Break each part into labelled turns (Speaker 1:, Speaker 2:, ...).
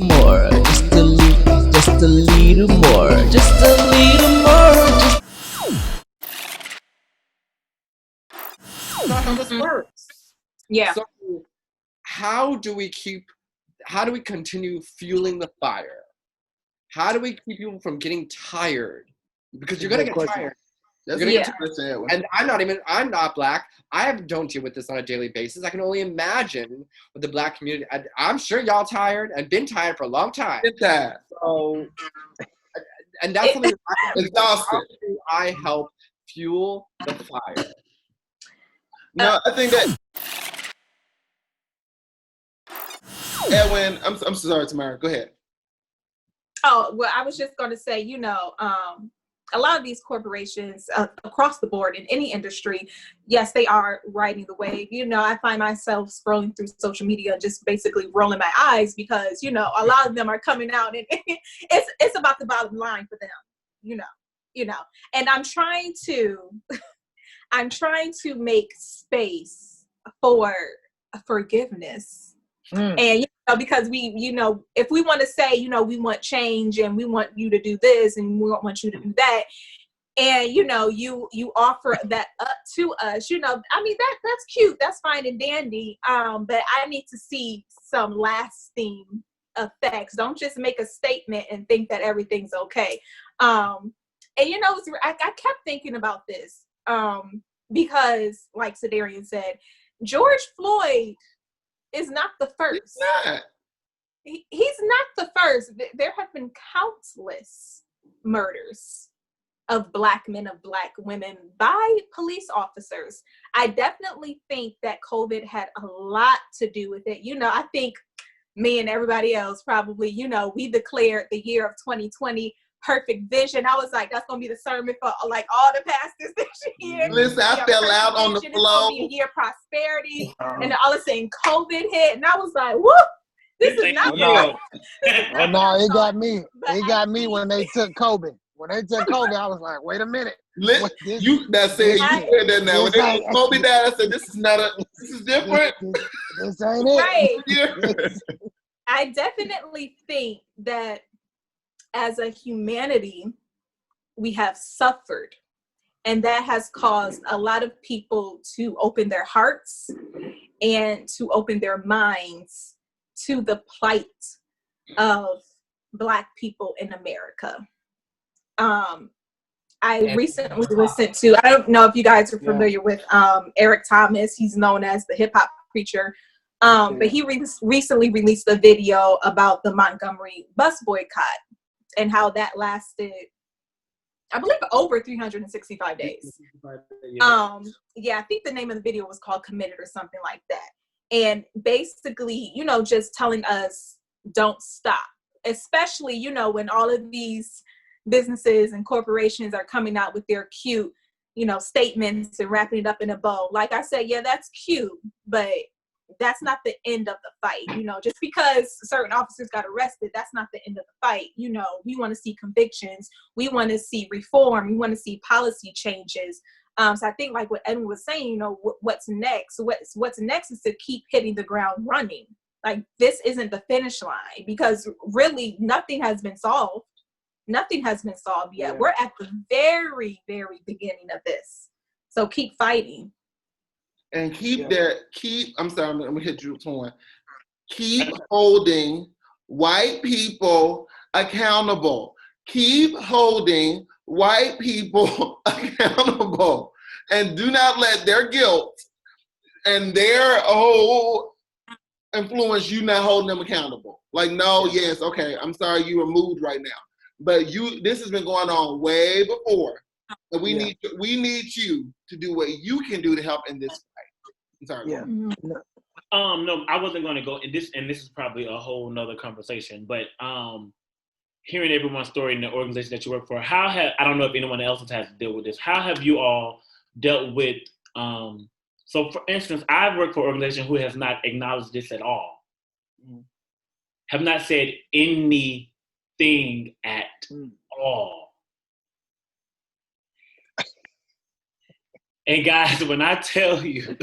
Speaker 1: More, just a little more, just a little more.
Speaker 2: That's not how this works.
Speaker 3: Yeah.
Speaker 2: So how do we continue fueling the fire? How do we keep people from getting tired? Because you're gonna get tired.
Speaker 4: That's
Speaker 2: You're
Speaker 4: gonna
Speaker 2: gonna
Speaker 4: get tired.
Speaker 2: and I'm not black. Don't deal with this on a daily basis. I can only imagine with the black community. I'm sure y'all tired and been tired for a long time.
Speaker 4: Get tired.
Speaker 2: So, and that's something
Speaker 4: Exhausted.
Speaker 2: how do I help fuel the fire?
Speaker 4: No, I think that Edwin, I'm sorry, Tamara. Go ahead.
Speaker 3: Oh, well, I was just going to say, a lot of these corporations across the board in any industry, yes, they are riding the wave. I find myself scrolling through social media, just basically rolling my eyes because, a lot of them are coming out and it's about the bottom line for them, and I'm trying to make space for forgiveness. And because we, if we want to say, we want change and we want you to do this and we want you to do that, and you offer that up to us, that's cute, that's fine and dandy. But I need to see some lasting effects. Don't just make a statement and think that everything's okay. I kept thinking about this because, like Cedarian said, George Floyd is not the first. He's not the first. There have been countless murders of Black men, of Black women by police officers. I definitely think that COVID had a lot to do with it. I think me and everybody else probably, we declared the year of 2020 perfect vision. I was like, that's gonna be the sermon for like all the pastors this year.
Speaker 4: Listen, I fell out on the floor.
Speaker 3: It's gonna be a year of prosperity, and then all of a sudden COVID hit, and I was like, whoop, this is not good.
Speaker 5: Oh no, it got me. It got me when they took COVID. When they took COVID, I was like, wait a minute.
Speaker 4: You said that now. When they took COVID down, I said, this is different.
Speaker 5: This ain't it.
Speaker 3: Right. I definitely think that as a humanity, we have suffered, and that has caused a lot of people to open their hearts and to open their minds to the plight of Black people in America. I recently listened to, I don't know if you guys are familiar with Eric Thomas. He's known as the hip hop preacher. But he recently released a video about the Montgomery bus boycott and how that lasted, I believe, over 365 days. I think the name of the video was called Committed or something like that. And basically, just telling us don't stop, especially, when all of these businesses and corporations are coming out with their cute, statements and wrapping it up in a bow. Like I said, yeah, that's cute, but that's not the end of the fight. Just because certain officers got arrested, that's not the end of the fight. We want to see convictions. We want to see reform. We want to see policy changes. So I think, like what Edwin was saying, what's next? What's next is to keep hitting the ground running. Like, this isn't the finish line, because really nothing has been solved. Nothing has been solved yet. Yeah. We're at the very, very beginning of this. So keep fighting.
Speaker 4: And I'm sorry, I'm gonna hit you with one. Keep holding white people accountable. Keep holding white people accountable. And do not let their guilt and their whole influence you not holding them accountable. Like, no, yes, okay, I'm sorry you were moved right now. But this has been going on way before. And we need you to do what you can do to help in this fight. I'm sorry.
Speaker 5: Yeah.
Speaker 6: No, I wasn't going to go in this, and this is probably a whole nother conversation. But hearing everyone's story in the organization that you work for, I don't know if anyone else has had to deal with this. How have you all dealt with? So, for instance, I've worked for an organization who has not acknowledged this at all. Have not said anything at all. And guys, when I tell you,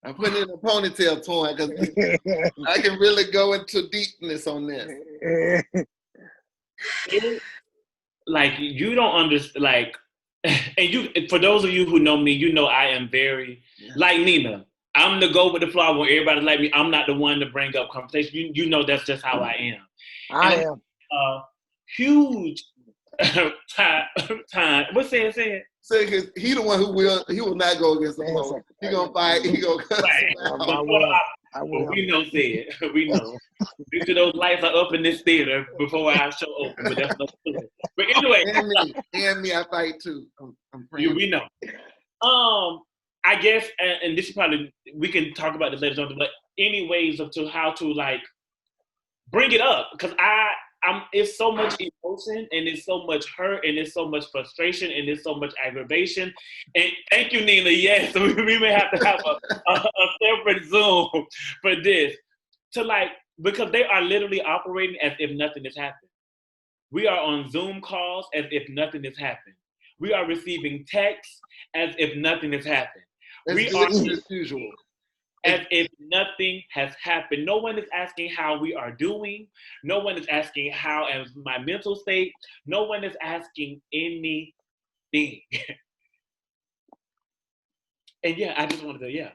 Speaker 4: I'm putting it in a ponytail, Twin, because I can really go into deepness on this.
Speaker 6: Like, you don't understand, like, and you, for those of you who know me, you know I am very, like Nina, I'm the go with the flow. I want everybody to like me. I'm not the one to bring up conversation. You know that's just how I am.
Speaker 5: I am.
Speaker 6: Huge time. What's saying?
Speaker 4: So he the one who will not go against the flow. He gonna fight. He gonna cuss.
Speaker 6: Right. I will. We know, said. We know. Make sure those lights are up in this theater before our show open. But that's not true. But anyway,
Speaker 4: and me, I fight too. I'm praying.
Speaker 6: We know. I guess, and this is probably, we can talk about this later on, but any ways of how to like bring it up, because it's so much emotion and it's so much hurt and it's so much frustration and it's so much aggravation. And thank you, Nina. Yes, we may have to have a separate Zoom for this to like, because they are literally operating as if nothing has happened. We are on Zoom calls as if nothing has happened. We are receiving texts as if nothing has happened. We are
Speaker 4: as usual.
Speaker 6: As if nothing has happened. No one is asking how we are doing. No one is asking how is my mental state. No one is asking anything. And yeah, I just wanted to, yeah.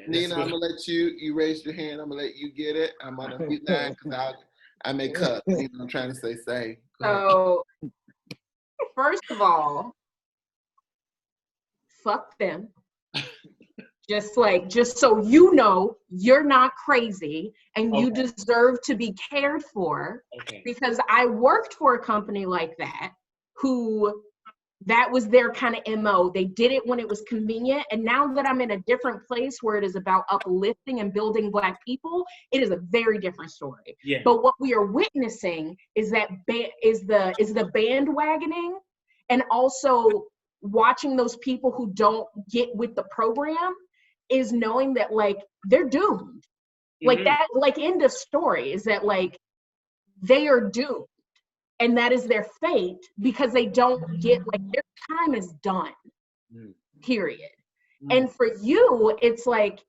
Speaker 4: Nina, I'm gonna let you raise your hand. I'm gonna let you get it. I'm on a beat line because I may cut. You know, I'm trying to stay safe.
Speaker 7: So, first of all, fuck them. Just so you know, you're not crazy and you deserve to be cared for.
Speaker 6: Okay.
Speaker 7: Because I worked for a company like that that was their kind of MO. They did it when it was convenient. And now that I'm in a different place where it is about uplifting and building Black people, it is a very different story.
Speaker 6: Yeah.
Speaker 7: But what we are witnessing is that is the bandwagoning, and also watching those people who don't get with the program is knowing that like they're doomed. Like that, like end of story is that like they are doomed. And that is their fate because they don't get, like, their time is done, period. And for you, it's like,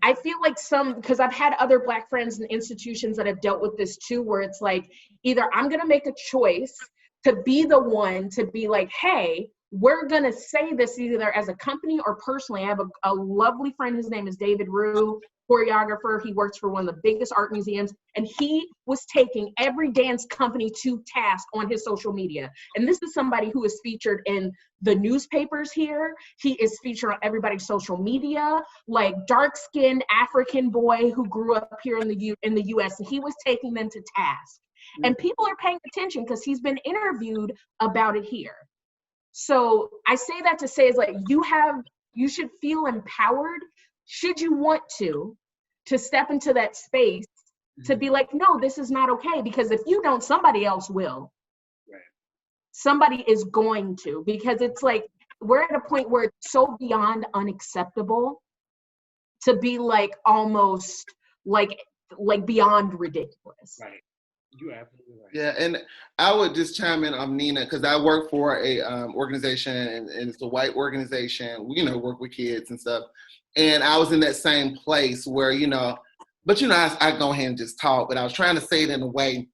Speaker 7: I feel like because I've had other Black friends and institutions that have dealt with this too, where it's like, either I'm going to make a choice to be the one to be like, hey, we're going to say this either as a company or personally. I have a lovely friend, his name is David Rue, choreographer. He works for one of the biggest art museums, and he was taking every dance company to task on his social media. And this is somebody who is featured in the newspapers here. He is featured on everybody's social media, like dark-skinned African boy who grew up here in the US, and he was taking them to task. And people are paying attention because he's been interviewed about it here. So I say that to say is like, you should feel empowered, should you want to step into that space to be like, no, this is not okay. Because if you don't, somebody else will.
Speaker 6: Right.
Speaker 7: Somebody is going to, because it's like, we're at a point where it's so beyond unacceptable to be like almost like beyond ridiculous.
Speaker 6: Right. You're absolutely right.
Speaker 4: Yeah, and I would just chime in on Nina because I work for a organization and it's a white organization. We, work with kids and stuff. And I was in that same place where, but I go ahead and just talk, but I was trying to say it in a way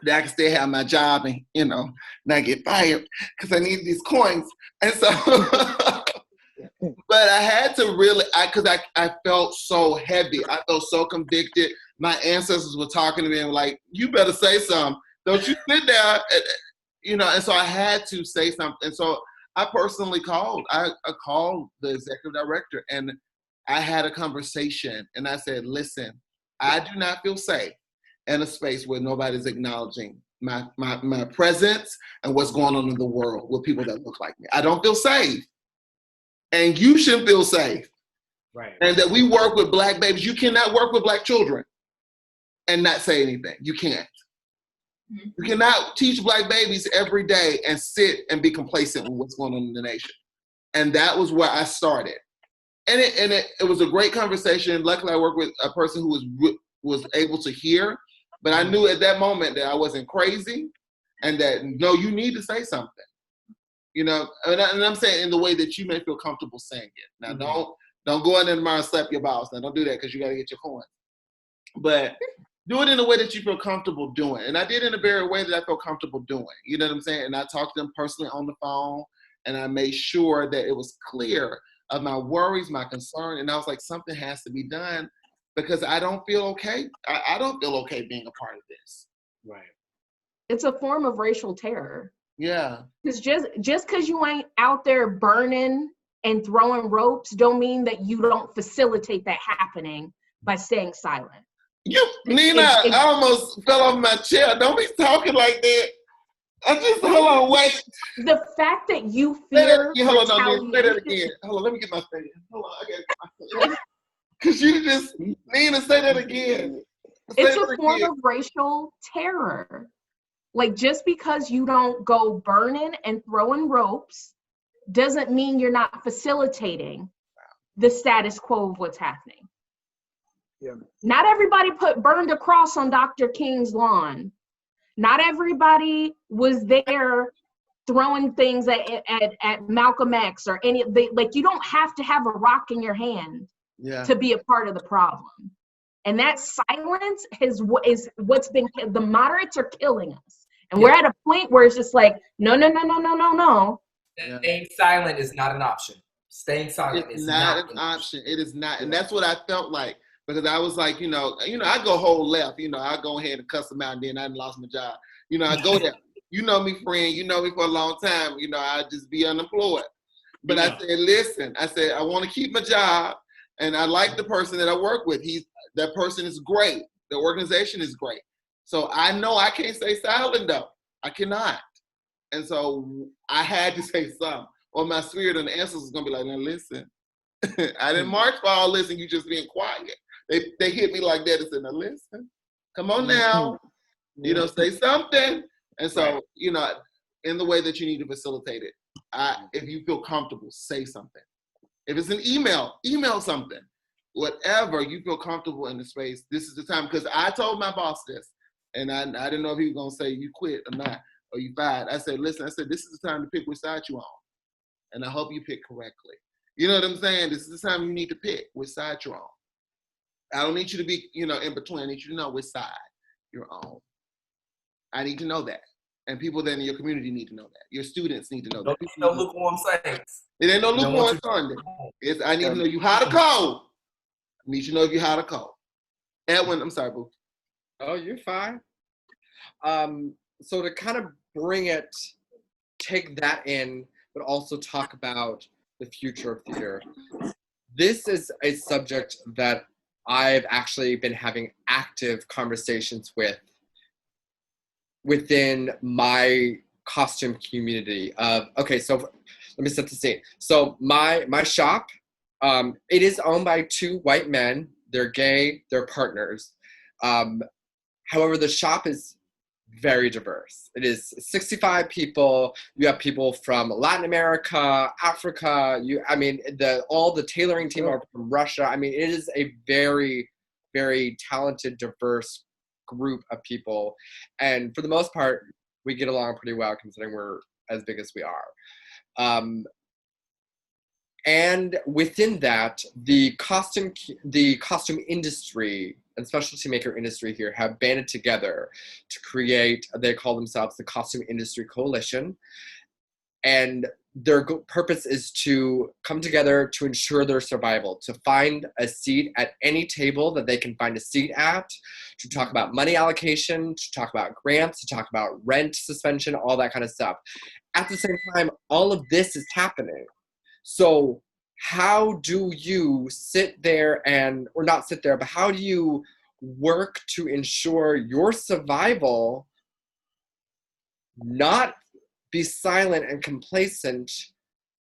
Speaker 4: that I can still have my job and, not get fired because I need these coins. And so, but I had to really, because I felt so heavy. I felt so convicted. My ancestors were talking to me and were like, you better say something. Don't you sit there, and so I had to say something. So I personally called. I called the executive director and I had a conversation and I said, listen, I do not feel safe in a space where nobody's acknowledging my presence and what's going on in the world with people that look like me. I don't feel safe. And you shouldn't feel safe.
Speaker 6: Right.
Speaker 4: And that we work with Black babies. You cannot work with Black children and not say anything. You can't. You cannot teach Black babies every day and sit and be complacent with what's going on in the nation. And that was where I started. And it was a great conversation. Luckily, I worked with a person who was able to hear, but I knew at that moment that I wasn't crazy and that, no, you need to say something. And I'm saying in the way that you may feel comfortable saying it. Now, Don't go in there tomorrow and slap your boss. Now, don't do that because you got to get your coin. But do it in a way that you feel comfortable doing. And I did in a very way that I felt comfortable doing. You know what I'm saying? And I talked to them personally on the phone, and I made sure that it was clear of my worries, my concern. And I was like, something has to be done because I don't feel okay. I don't feel okay being a part of this.
Speaker 6: Right.
Speaker 7: It's a form of racial terror.
Speaker 4: Yeah.
Speaker 7: Because just because you ain't out there burning and throwing ropes don't mean that you don't facilitate that happening by staying silent.
Speaker 4: Nina, I almost fell off my chair. Don't be talking like that. Hold on, wait.
Speaker 7: The fact that you fear
Speaker 4: Hold on, say that again. Hold on, let me get my thing. Hold on, I got my thing. Because you just, Nina, say that again.
Speaker 7: It's a form of racial terror. Like, just because you don't go burning and throwing ropes doesn't mean you're not facilitating the status quo of what's happening.
Speaker 5: Yeah.
Speaker 7: Not everybody burned a cross on Dr. King's lawn. Not everybody was there throwing things at Malcolm X or like, you don't have to have a rock in your hand to be a part of the problem. And that silence is what's been, the moderates are killing us. And we're at a point where it's just like, no.
Speaker 1: Staying silent is not an option. Staying silent is not
Speaker 4: an option. It is not. And that's what I felt like. Because I was like, I go whole left. I go ahead and cuss them out, and then I lost my job. I go there. You know me, friend. You know me for a long time. I just be unemployed. But I said, listen. I said, I want to keep my job, and I like the person that I work with. That person is great. The organization is great. So I know I can't stay silent, though. I cannot. And so I had to say something. Or my spirit and the ancestors was going to be like, now listen. I didn't march for all this, and you just being quiet. They hit me like that and said, now listen, come on now, say something. And so, in the way that you need to facilitate it, if you feel comfortable, say something. If it's an email something. Whatever you feel comfortable in the space, this is the time. Because I told my boss this, and I didn't know if he was going to say you quit or not, or you fired. I said, listen, this is the time to pick which side you on. And I hope you pick correctly. You know what I'm saying? This is the time you need to pick which side you're on. I don't need you to be, in between. I need you to know which side you're on. I need to know that. And people then in your community need to know that. Your students need to know that.
Speaker 1: No lukewarm saints.
Speaker 4: It ain't no lukewarm Sunday. I need to know you hot or cold. I need you to know if you're hot or cold. Edwin, I'm sorry, boo.
Speaker 2: Oh, you're fine. So to kind of take that in, but also talk about the future of theater. This is a subject that I've actually been having active conversations within my costume community so let me set the scene. So my shop, it is owned by two white men. They're gay, they're partners. However, the shop is very diverse. It is 65 people. You have people from Latin America, Africa. All the tailoring team are from Russia. It is a very, very talented, diverse group of people. And for the most part, we get along pretty well considering we're as big as we are. And within that, the costume industry and specialty maker industry here have banded together to create, they call themselves the Costume Industry Coalition. And their purpose is to come together to ensure their survival, to find a seat at any table that they can find a seat at, to talk about money allocation, to talk about grants, to talk about rent suspension, all that kind of stuff. At the same time, all of this is happening. So how do you but how do you work to ensure your survival, not be silent and complacent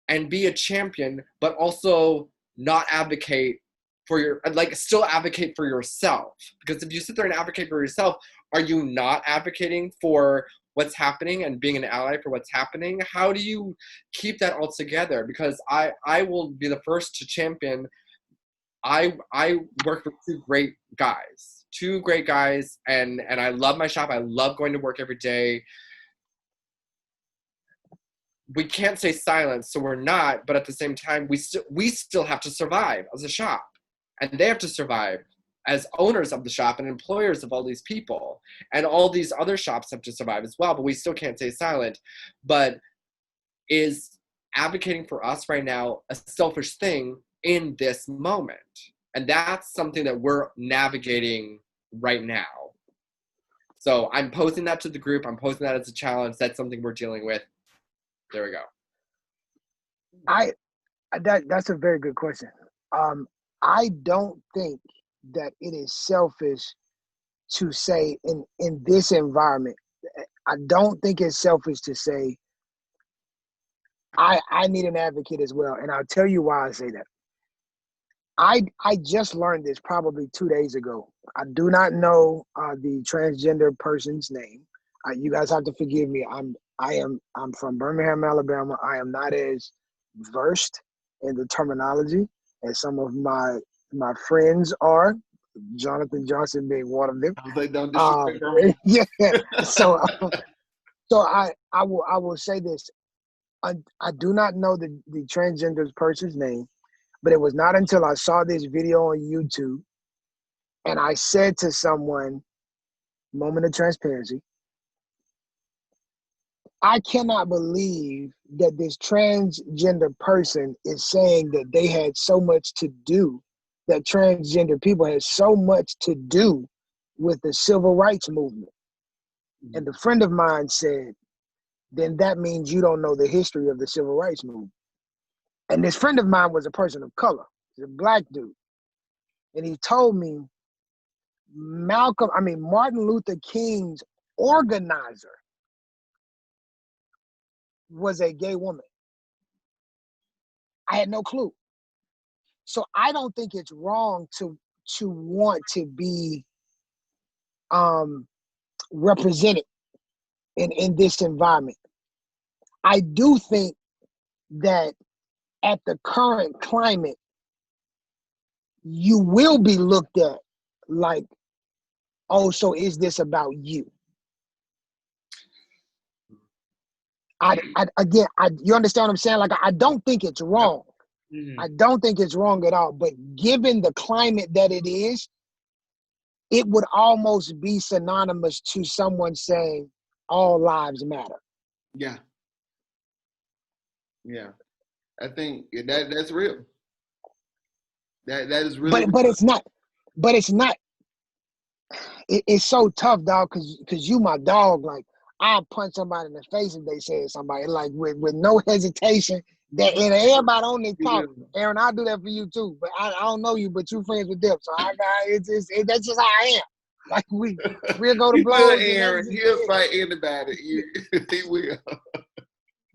Speaker 2: and be a champion, but also not advocate for still advocate for yourself? Because if you sit there and advocate for yourself, are you not advocating for what's happening and being an ally for what's happening? How do you keep that all together? Because I will be the first to champion. I work with two great guys, and I love my shop. I love going to work every day. we can't say silence, so we're not, but at the same time, we still have to survive as a shop, and they have to survive as owners of the shop and employers of all these people, and all these other shops have to survive as well, but we still can't stay silent. But is advocating for us right now a selfish thing in this moment? And that's something that we're navigating right now. So I'm posing that to the group. I'm posing that as a challenge. That's something we're dealing with. There we go.
Speaker 5: That's a very good question. I don't think that it is selfish to say in this environment. I don't think it's selfish to say I need an advocate as well, and I'll tell you why I say that. I just learned this probably 2 days ago. I do not know the transgender person's name. You guys have to forgive me. I'm from Birmingham, Alabama. I am not as versed in the terminology as some of my friends are. Jonathan Johnson being one of them.
Speaker 4: I was like, don't disrespect Birmingham.
Speaker 5: Yeah. So I will say this. I do not know the transgender person's name, but it was not until I saw this video on YouTube and I said to someone, moment of transparency, I cannot believe that this transgender person is saying that they had so much to do, that transgender people had so much to do with the civil rights movement. And a friend of mine said, then that means you don't know the history of the civil rights movement. And this friend of mine was a person of color. He's a black dude. And he told me Martin Luther King's organizer was a gay woman. I had no clue. So I don't think it's wrong to want to be represented in this environment. I do think that at the current climate, you will be looked at like, oh, so is this about you? You understand what I'm saying? Like, I don't think it's wrong. Mm-hmm. I don't think it's wrong at all. But given the climate that it is, it would almost be synonymous to someone saying all lives matter.
Speaker 4: Yeah. Yeah. I think that's real. That is really
Speaker 5: but it's not. But it's not. It's so tough, dog, because you my dog. Like, I'll punch somebody in the face if they say somebody, like with no hesitation. That, and everybody on this talk, Aaron, I'll do that for you too. But I don't know you, but you friends with them, so that's just how I am. Like, we'll go to blows.
Speaker 4: Aaron, he'll fight anybody. He will.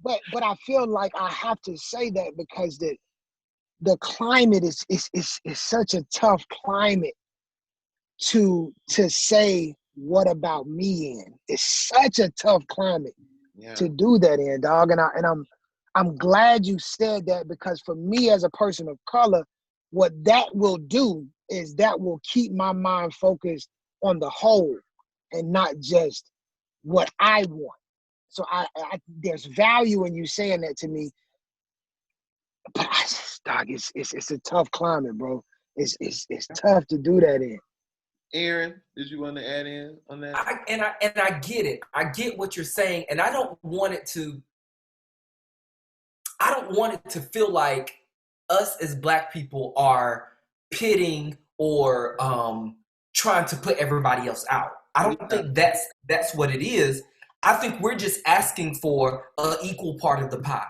Speaker 5: But I feel like I have to say that because the climate is such a tough climate to say what about me in. It's such a tough climate to do that in, dog. And I'm glad you said that, because for me as a person of color, what that will do is that will keep my mind focused on the whole and not just what I want. So I there's value in you saying that to me, but it's a tough climate, bro. It's tough to do that in.
Speaker 4: Aaron, did you want to add in on that?
Speaker 1: I get it. I get what you're saying, and I don't want it to feel like us as Black people are pitting or trying to put everybody else out. I don't think that's what it is. I think we're just asking for an equal part of the pie.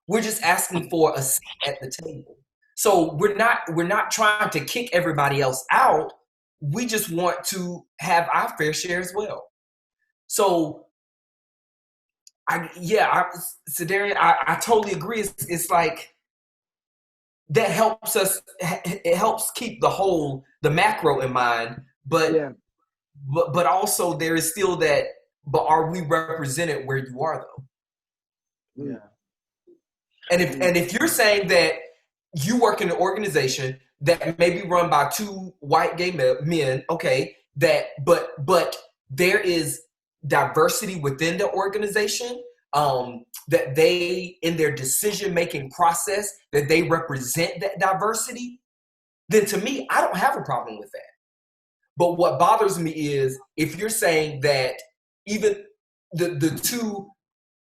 Speaker 1: We're just asking for a seat at the table. So we're not trying to kick everybody else out. We just want to have our fair share as well. So Cedarian, I totally agree. It's like that helps us. It helps keep the macro in mind, but also there is still that. But are we represented where you are, though?
Speaker 4: Yeah. And
Speaker 1: if you're saying that you work in an organization that may be run by two white gay men, okay, but there is diversity within the organization, that they, in their decision-making process, that they represent that diversity, then to me, I don't have a problem with that. But what bothers me is if you're saying that even the two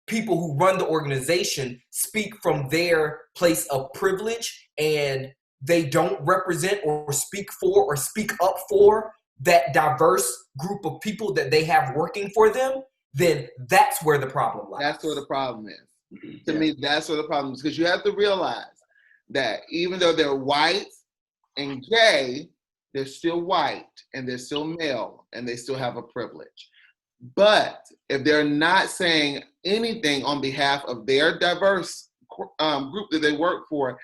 Speaker 1: people who run the organization speak from their place of privilege and they don't represent or speak for or speak up for that diverse group of people that they have working for them, then that's where the problem lies.
Speaker 4: That's where the problem is. To me, that's where the problem is, because you have to realize that even though they're white and gay, they're still white and they're still male and they still have a privilege. But if they're not saying anything on behalf of their diverse group that they work for,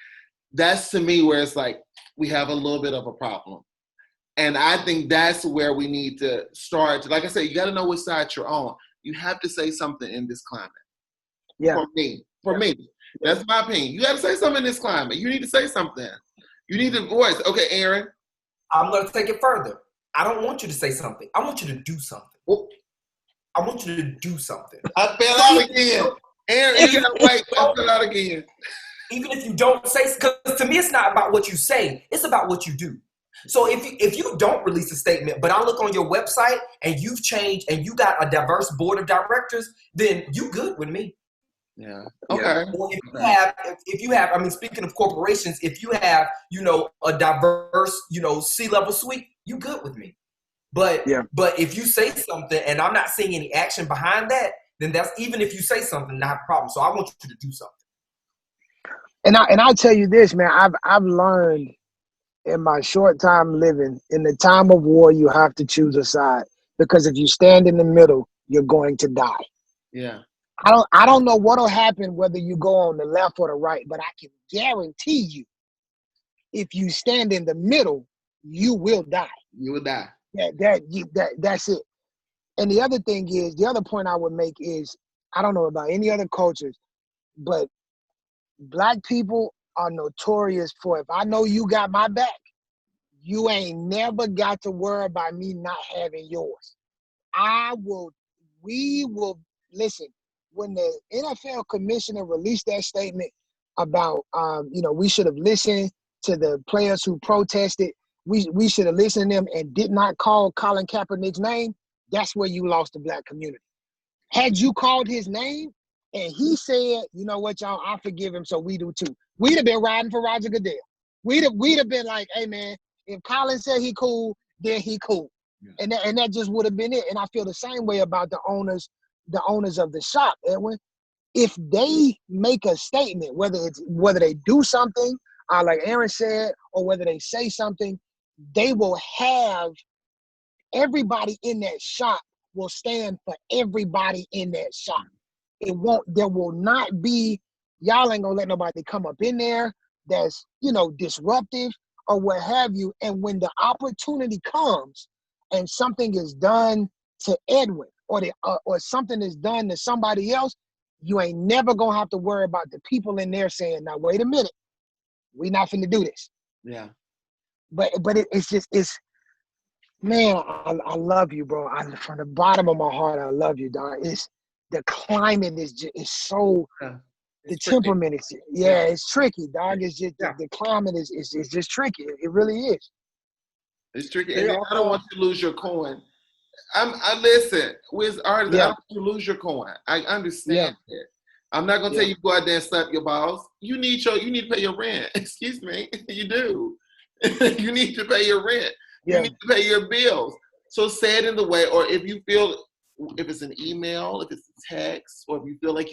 Speaker 4: that's to me where it's like we have a little bit of a problem. And I think that's where we need to start. Like I said, you got to know which side you're on. You have to say something in this climate.
Speaker 5: Yeah.
Speaker 4: For me. That's my opinion. You got to say something in this climate. You need to say something. You need to voice. Okay, Aaron.
Speaker 1: I'm going to take it further. I don't want you to say something. I want you to do something.
Speaker 4: Oh.
Speaker 1: I want you to do something.
Speaker 4: I fell out again. Aaron, you got white. I fell out again.
Speaker 1: Even if you don't say, because to me, it's not about what you say. It's about what you do. So if you don't release a statement, but I look on your website and you've changed and you got a diverse board of directors, then you good with me.
Speaker 4: Yeah. Okay.
Speaker 1: Or if you have, I mean, speaking of corporations, if you have, a diverse, C-level suite, you good with me. But if you say something and I'm not seeing any action behind that, then that's, even if you say something, not a problem. So I want you to do something.
Speaker 5: And I'll tell you this, man, I've learned in my short time living, in the time of war, you have to choose a side, because if you stand in the middle, you're going to die.
Speaker 4: Yeah.
Speaker 5: I don't know what'll happen whether you go on the left or the right, but I can guarantee you, if you stand in the middle, you will die.
Speaker 4: You will die.
Speaker 5: That's it. And the other thing is, the other point I would make is, I don't know about any other cultures, but Black people are notorious for, if I know you got my back, you ain't never got to worry about me not having yours. We will, listen, when the NFL commissioner released that statement about, we should have listened to the players who protested, we should have listened to them and did not call Colin Kaepernick's name, that's where you lost the Black community. Had you called his name and he said, you know what, y'all, I forgive him, so we do too, we'd have been riding for Roger Goodell. We'd have been like, hey man, if Colin said he cool, then he cool. Yeah. And that just would have been it. And I feel the same way about the owners of the shop, Edwin. If they make a statement, whether they do something, like Aaron said, or whether they say something, they will have everybody in that shop will stand for everybody in that shop. There will not be, y'all ain't gonna let nobody come up in there that's, disruptive or what have you. And when the opportunity comes and something is done to Edwin or something is done to somebody else, you ain't never gonna have to worry about the people in there saying, now wait a minute, we not finna do this.
Speaker 4: Yeah.
Speaker 5: But it's man, I love you, bro. From the bottom of my heart, I love you, dog. The climate is so, the temperament is, it's tricky, dog. It's just, the climate is just tricky. It really is.
Speaker 4: It's tricky. And I don't want you to lose your coin. I listen, with artists, I don't want you to lose your coin. I understand it. I'm not gonna tell you to go out there and slap your balls. You need to pay your rent. Excuse me. You do. You need to pay your rent. You need to pay your bills. So say it in the way, or if you feel, if it's an email, if it's a text, or if you feel like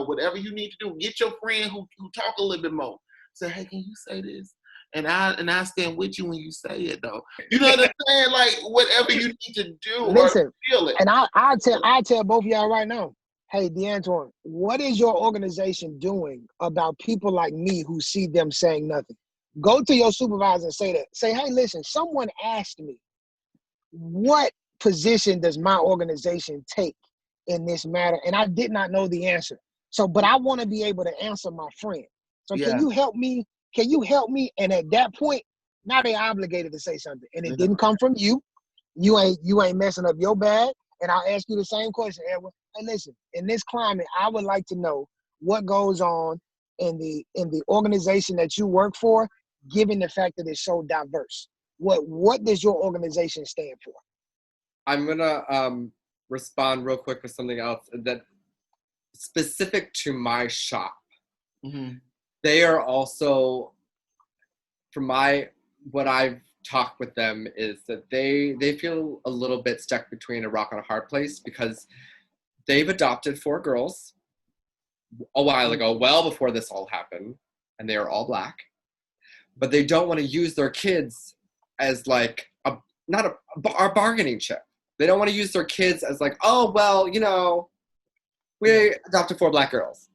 Speaker 4: whatever you need to do, get your friend who talk a little bit more. Say, hey, can you say this? And I stand with you when you say it, though. You know what I'm saying? Like whatever you need to do.
Speaker 5: Listen,
Speaker 4: or feel it.
Speaker 5: And I tell both of y'all right now, hey, DeAntoine, what is your organization doing about people like me who see them saying nothing? Go to your supervisor and say that. Say, hey, listen, someone asked me, what position does my organization take in this matter? And I did not know the answer. So, but I want to be able to answer my friend. So can you help me? Can you help me? And at that point, now they're obligated to say something. And it didn't come from you. You ain't messing up your bag. And I'll ask you the same question, Edwin. Hey, listen, in this climate, I would like to know what goes on in the organization that you work for, given the fact that it's so diverse. What does your organization stand for?
Speaker 2: I'm gonna respond real quick with something else that specific to my shop.
Speaker 1: Mm-hmm.
Speaker 2: They are also, from what I've talked with them, is that they feel a little bit stuck between a rock and a hard place because they've adopted 4 girls a while ago, well before this all happened, and they are all Black, but they don't want to use their kids as like our bargaining chip. They don't want to use their kids as like, oh, well, you know, we adopted 4 Black girls.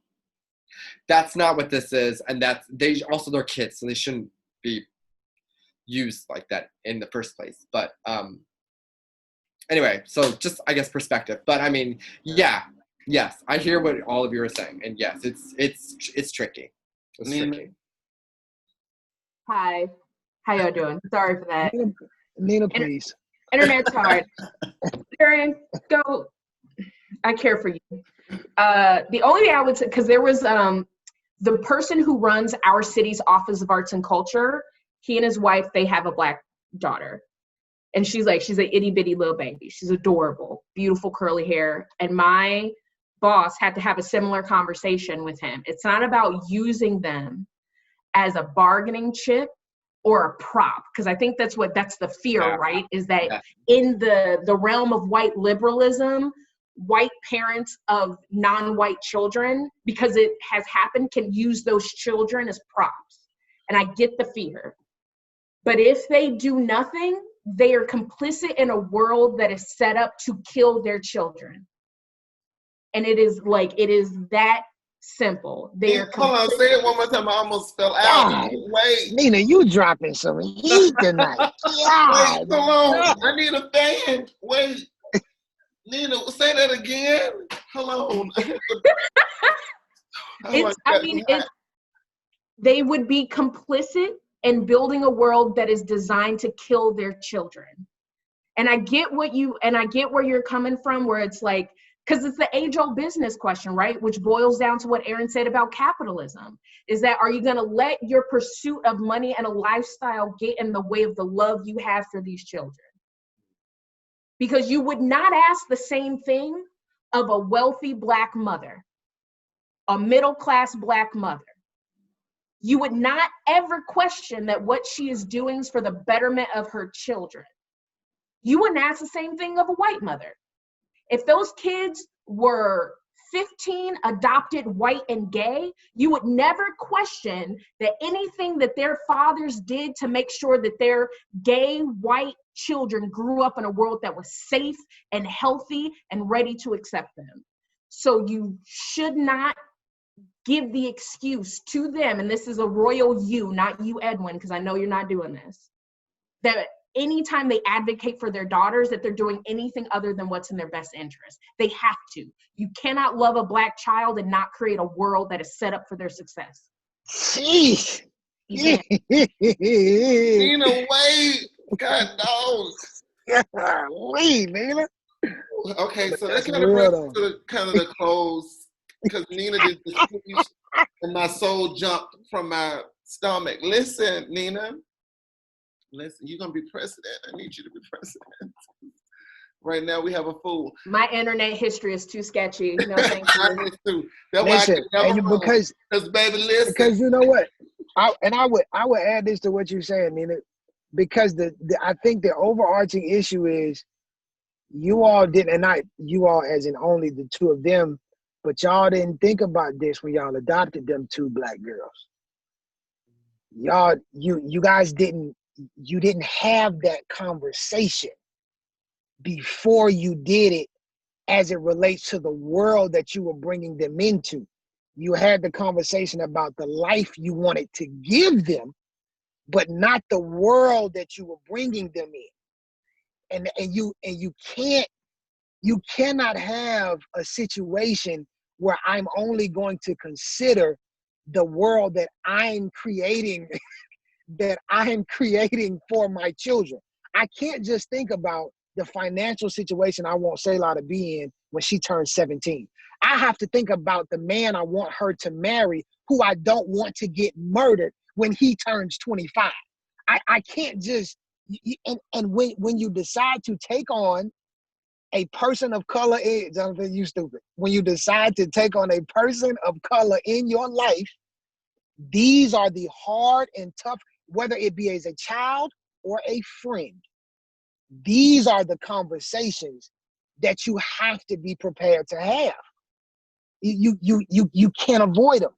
Speaker 2: That's not what this is, and they also they're kids, so they shouldn't be used like that in the first place. But anyway, so just I guess perspective. But I mean, yeah, yes, I hear what all of you are saying, and yes, it's tricky. It's tricky.
Speaker 7: Hi, how y'all doing? Sorry for that.
Speaker 5: Nina, please.
Speaker 7: Internet's hard. Cedarian, go. I care for you. The only thing I would say, because there was the person who runs our city's Office of Arts and Culture, he and his wife, they have a Black daughter. And she's an itty bitty little baby. She's adorable, beautiful curly hair. And my boss had to have a similar conversation with him. It's not about using them as a bargaining chip or a prop, because I think that's the fear, right? Is that in the realm of white liberalism, white parents of non-white children, because it has happened, can use those children as props. And I get the fear. But if they do nothing, they are complicit in a world that is set up to kill their children. And it is that simple.
Speaker 4: Hold on, say it one more time. I almost fell out. Wait.
Speaker 5: Nina, you dropping some heat tonight.
Speaker 4: Wait, come on. I need a fan. Wait. Nina, say that again. Hold on.
Speaker 7: They would be complicit in building a world that is designed to kill their children. And I get where you're coming from, where it's like, because it's the age-old business question, right? Which boils down to what Aaron said about capitalism, is that are you going to let your pursuit of money and a lifestyle get in the way of the love you have for these children? Because you would not ask the same thing of a wealthy Black mother, a middle-class Black mother. You would not ever question that what she is doing is for the betterment of her children. You wouldn't ask the same thing of a white mother. If those kids were 15, adopted, white, and gay, you would never question that anything that their fathers did to make sure that their gay, white children grew up in a world that was safe and healthy and ready to accept them. So you should not give the excuse to them, and this is a royal you, not you, Edwin, because I know you're not doing this, that anytime they advocate for their daughters, that they're doing anything other than what's in their best interest. They have to. You cannot love a Black child and not create a world that is set up for their success.
Speaker 5: Jeez.
Speaker 4: Nina, wait. God knows.
Speaker 5: Wait, Nina.
Speaker 4: Okay, so that kind of brings us to the close, because Nina did the speech and my soul jumped from my stomach. Listen, Nina. Listen, you're going to be president. I need you to be president. Right now, we have a fool.
Speaker 7: My internet history is too sketchy. No, thank you.
Speaker 4: That's
Speaker 5: listen,
Speaker 4: why I can never
Speaker 5: because
Speaker 4: baby, listen.
Speaker 5: Because you know what? I would add this to what you're saying, Nina, because I think the overarching issue is you all didn't, and not you all as in only the two of them, but y'all didn't think about this when y'all adopted them 2 Black girls. Y'all, you guys didn't have that conversation before you did it as it relates to the world that you were bringing them into. You had the conversation about the life you wanted to give them, but not the world that you were bringing them in. And you cannot have a situation where I'm only going to consider the world that I'm creating for my children. I can't just think about the financial situation I want Selah to be in when she turns 17. I have to think about the man I want her to marry, who I don't want to get murdered when he turns 25. I can't just, and when you decide to take on a person of color, Jonathan, you stupid. When you decide to take on a person of color in your life, these are the hard and tough, whether it be as a child or a friend. These are the conversations that you have to be prepared to have. You can't avoid them.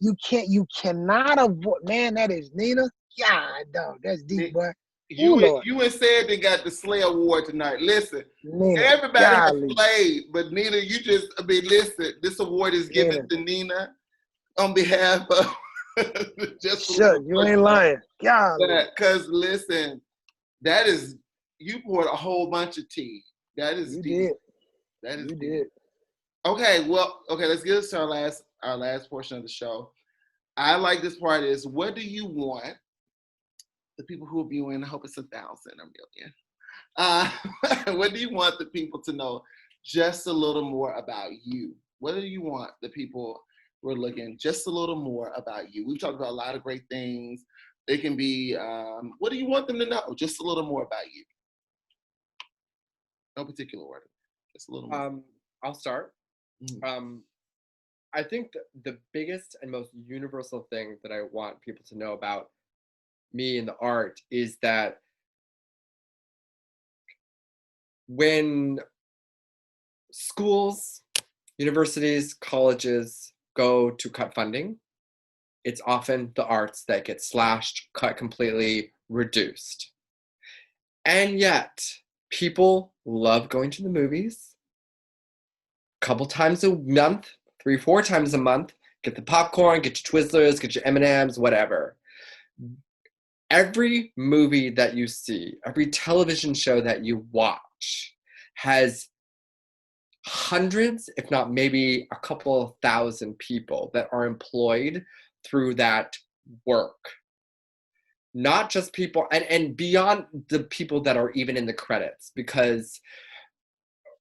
Speaker 5: You cannot avoid. Man, that is Nina. God, dog, that's deep, boy.
Speaker 4: You and said they got the Slay Award tonight. Listen,
Speaker 5: Nina,
Speaker 4: everybody has
Speaker 5: golly.
Speaker 4: slayed, but Nina, listen, this award is given to Nina on behalf of just
Speaker 5: shut. You ain't lying. Golly.
Speaker 4: Because listen, that is, you poured a whole bunch of tea. That is
Speaker 5: You
Speaker 4: deep.
Speaker 5: did.
Speaker 4: That is
Speaker 5: You
Speaker 4: deep.
Speaker 5: did.
Speaker 4: Okay, let's get us to our last portion of the show. I like this part is, what do you want the people who are viewing? I hope it's 1,000 or million. What do you want the people to know just a little more about you? What do you want the people who are looking just a little more about you? We've talked about a lot of great things. They can be, what do you want them to know? Just a little more about you. No particular order. Just a little more.
Speaker 2: I'll start. I think the biggest and most universal thing that I want people to know about me and the art is that when schools, universities, colleges go to cut funding, it's often the arts that get slashed, cut completely, reduced. And yet, people love going to the movies a couple times a month, 3-4 times a month, get the popcorn, get your Twizzlers, get your M&Ms, whatever. Every movie that you see, every television show that you watch has hundreds, if not maybe a couple of thousand people that are employed through that work. Not just people, and beyond the people that are even in the credits, because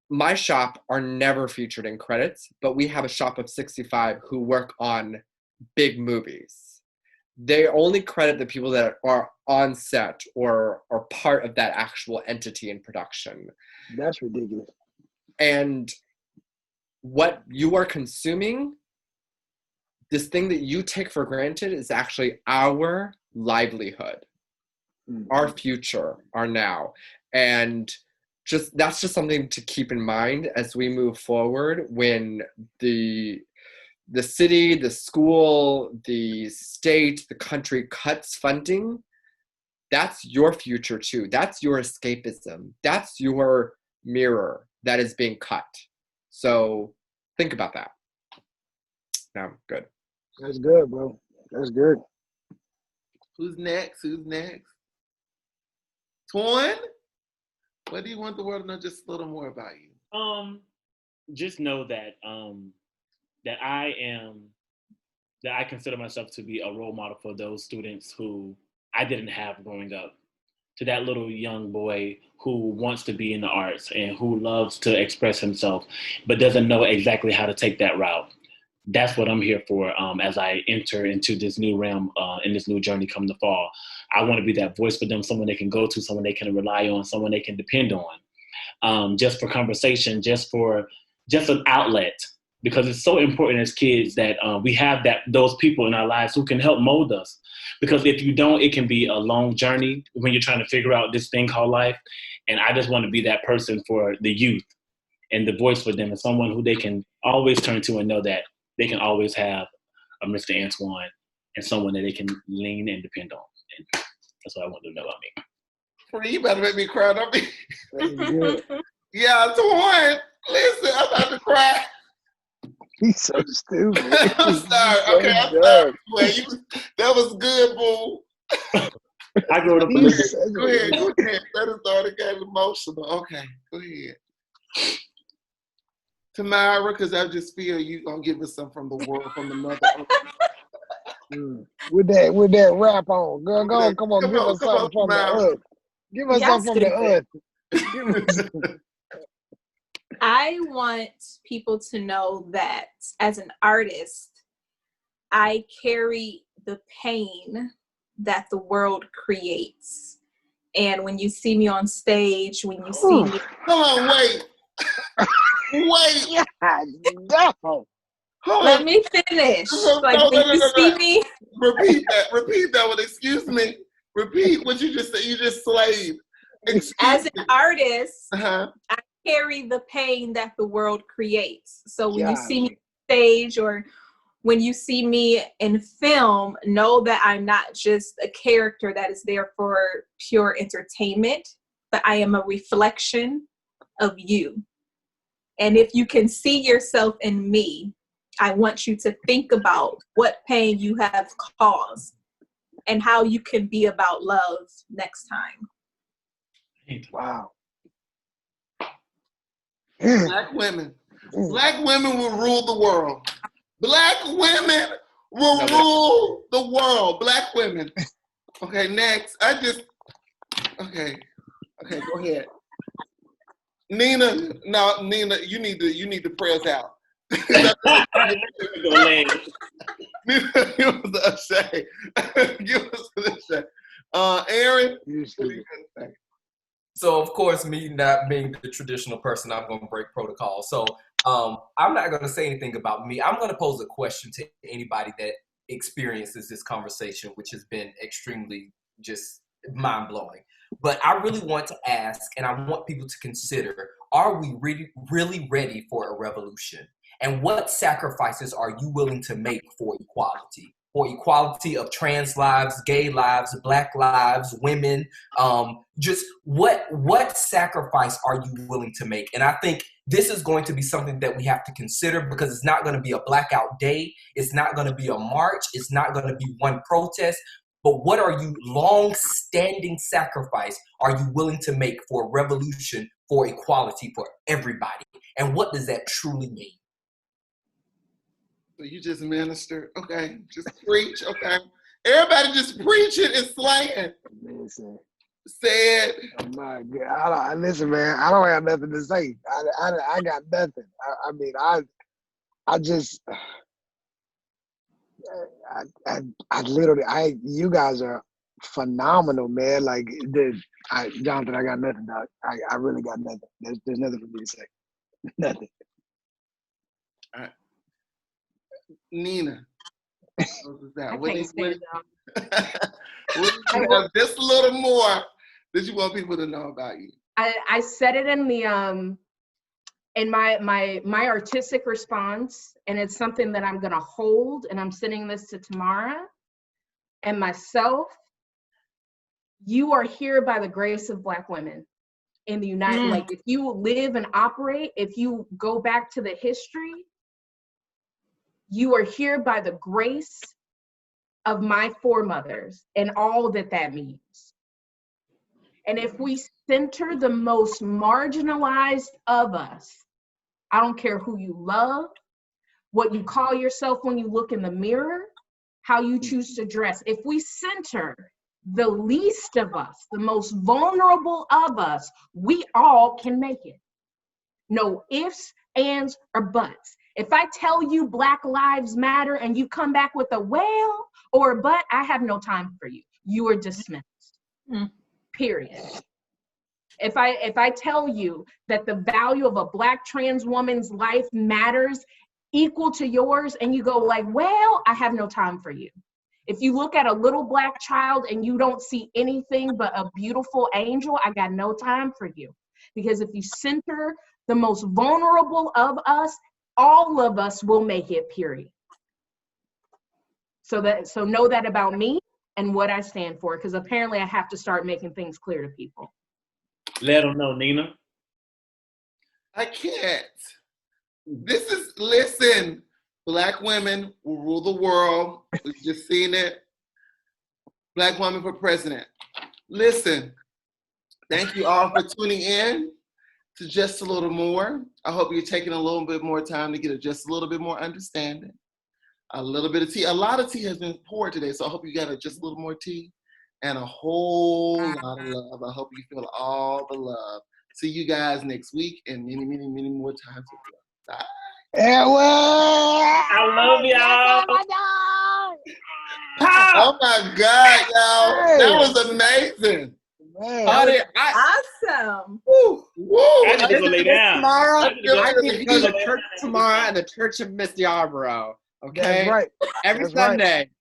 Speaker 2: my shop are never featured in credits, but we have a shop of 65 who work on big movies. They only credit the people that are on set or are part of that actual entity in production.
Speaker 5: That's ridiculous.
Speaker 2: And what you are consuming, this thing that you take for granted, is actually our livelihood, our future, our now. And that's just something to keep in mind as we move forward when the city, the school, the state, the country cuts funding. That's your future too. That's your escapism. That's your mirror that is being cut. So think about that. Now, good.
Speaker 5: That's good, bro. That's good.
Speaker 4: Who's next? Twan? What do you want the world to know just a little more about you?
Speaker 6: Just know that that I consider myself to be a role model for those students who I didn't have growing up. To that little young boy who wants to be in the arts and who loves to express himself, but doesn't know exactly how to take that route. That's what I'm here for as I enter into this new realm, in this new journey come the fall. I want to be that voice for them, someone they can go to, someone they can rely on, someone they can depend on, just for conversation, just an outlet, because it's so important as kids that we have those people in our lives who can help mold us. Because if you don't, it can be a long journey when you're trying to figure out this thing called life. And I just want to be that person for the youth and the voice for them, and someone who they can always turn to and know that they can always have a Mr. Antoine and someone that they can lean and depend on. And that's what I want them to know about me.
Speaker 4: Free, you better make me cry. Don't be. Yeah, Twan. Listen, I'm about to cry.
Speaker 5: He's so stupid.
Speaker 4: I'm sorry. Okay, I'm sorry. That was good, boo.
Speaker 6: I grew up.
Speaker 4: Go ahead. That is already got emotional. Okay, go ahead. Tamara, because I just feel you gonna give us some from the world, from the mother.
Speaker 5: With that rap on, girl, come on, give us something from the earth. Give us something from the earth.
Speaker 3: I want people to know that as an artist, I carry the pain that the world creates. And when you see me on stage, when you see me...
Speaker 4: Hold on, wait. Wait.
Speaker 5: No.
Speaker 3: Let me finish. Like, when you see me...
Speaker 4: Repeat that one. Excuse me. Repeat what you just said. You just slayed.
Speaker 3: As an artist, I carry the pain that the world creates. So when you see me on stage or when you see me in film, know that I'm not just a character that is there for pure entertainment, but I am a reflection of you. And if you can see yourself in me, I want you to think about what pain you have caused and how you can be about love next time.
Speaker 5: Wow.
Speaker 4: Black women will rule the world. Black women will rule the world. Black women. Okay, next. Okay, go ahead. Nina, you need to pray us out. Nina, give us a shade. Give us a shade. Aaron, what are you gonna say?
Speaker 1: So, of course, me not being the traditional person, I'm going to break protocol. So I'm not going to say anything about me. I'm going to pose a question to anybody that experiences this conversation, which has been extremely just mind-blowing. But I really want to ask, and I want people to consider, are we really ready for a revolution? And what sacrifices are you willing to make for equality? For equality of trans lives, gay lives, Black lives, women, just what sacrifice are you willing to make? And I think this is going to be something that we have to consider, because it's not going to be a blackout day. It's not going to be a march. It's not going to be one protest. But what are you long-standing sacrifice are you willing to make for revolution, for equality, for everybody? And what does that truly mean?
Speaker 4: So you just minister, okay? Just preach, okay? Everybody just preaching and slaying.
Speaker 5: Listen.
Speaker 4: Said.
Speaker 5: Oh my God! Listen, man. I don't have nothing to say. I got nothing. I mean, I just, I literally, you guys are phenomenal, man. Like, Jonathan, I got nothing, dog. I really got nothing. There's nothing for me to say. Nothing.
Speaker 4: Nina, what was that?
Speaker 7: I can't stand
Speaker 4: What just a little more that you want people to know about you?
Speaker 7: I said it in the in my artistic response, and it's something that I'm gonna hold, and I'm sending this to Tamara and myself. You are here by the grace of Black women in the United States. Like, if you live and operate, if you go back to the history, you are here by the grace of my foremothers and all that that means. And if we center the most marginalized of us, I don't care who you love, what you call yourself when you look in the mirror, how you choose to dress. If we center the least of us, the most vulnerable of us, we all can make it. No ifs, ands, or buts. If I tell you Black Lives Matter and you come back with a well or a but, I have no time for you. You are dismissed. Period. If I tell you that the value of a Black trans woman's life matters equal to yours and you go like, well, I have no time for you. If you look at a little Black child and you don't see anything but a beautiful angel, I got no time for you. Because if you center the most vulnerable of us, all of us will make it, period. So know that about me and what I stand for, because apparently I have to start making things clear to people.
Speaker 6: Let them know, Nina.
Speaker 4: I can't. Listen, Black women will rule the world. We've just seen it. Black woman for president. Listen, thank you all for tuning in to Just a Little More. I hope you're taking a little bit more time to get just a little bit more understanding. A little bit of tea. A lot of tea has been poured today, so I hope you got just a little more tea and a whole lot of love. I hope you feel all the love See you guys next week and many, many, many more times. Bye.
Speaker 5: Edwin!
Speaker 6: I love y'all.
Speaker 4: Oh my God, y'all. That was amazing.
Speaker 5: Man.
Speaker 3: Awesome.
Speaker 2: Woo.
Speaker 4: Woo.
Speaker 6: I need to go lay down.
Speaker 2: Tomorrow,
Speaker 6: I need to go
Speaker 2: I need to go to
Speaker 6: lay
Speaker 2: church
Speaker 6: down.
Speaker 2: tomorrow and the Church of Miss Yarbrough. Okay?
Speaker 5: That's right.
Speaker 2: Every
Speaker 5: That's right.
Speaker 2: Sunday,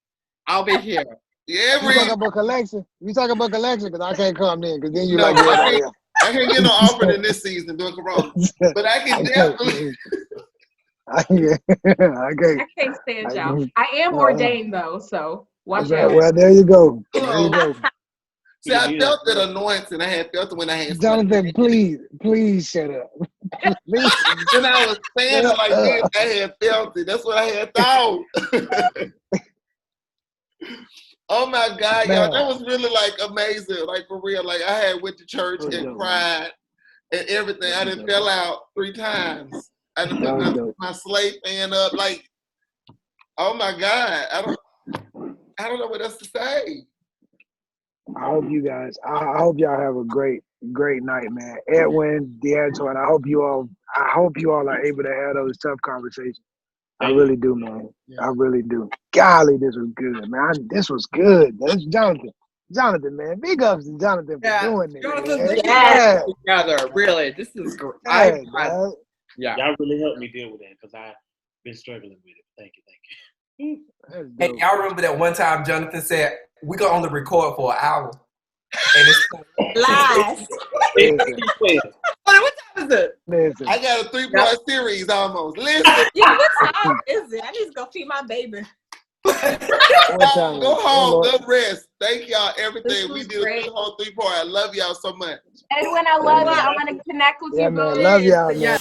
Speaker 2: I'll be here.
Speaker 4: Yeah,
Speaker 5: You talking about collection? You talking about collection? Because I can't come in, because then you
Speaker 4: No,
Speaker 5: like everybody else.
Speaker 4: I can't get no offering in this season doing Corona. But I can definitely.
Speaker 5: I can't.
Speaker 7: can't stand y'all. I am ordained though, so watch
Speaker 5: Okay,
Speaker 7: out.
Speaker 5: well, there you go. There you go.
Speaker 4: See, I felt that anointing. I had felt it when I had
Speaker 5: Jonathan, please shut up. Please.
Speaker 4: When I was saying it like this, I had felt it. That's what I had thought. Oh my God, y'all, that was really like amazing. Like for real. Like I had went to church and cried and everything. I done fell out 3 times. I done put my slave fan up. Like, oh my God. I don't know what else to say.
Speaker 5: I hope you guys, I hope y'all have a great night, man. Edwin, DeAntoine, I hope you all are able to have those tough conversations. I really do, man. I really do. Golly, this was good, man. This was good. That's Jonathan, man. Big ups to Jonathan for doing this.
Speaker 2: Jonathan, together, really. This is great.
Speaker 6: Y'all really helped me deal with that because I've been struggling with it. Thank you.
Speaker 1: Hey, y'all remember that one time Jonathan said, we can only record for an hour. And it's
Speaker 3: Lies.
Speaker 2: What time is it?
Speaker 5: Listen.
Speaker 4: I got a 3-part series almost. Listen.
Speaker 3: Yeah, what time is it? I need to go feed my baby.
Speaker 4: Go home, go rest. Thank y'all, everything. We did a whole 3-part. I love y'all so much.
Speaker 7: Edwin, I love you. I want to connect with you.
Speaker 5: Man, love y'all, man.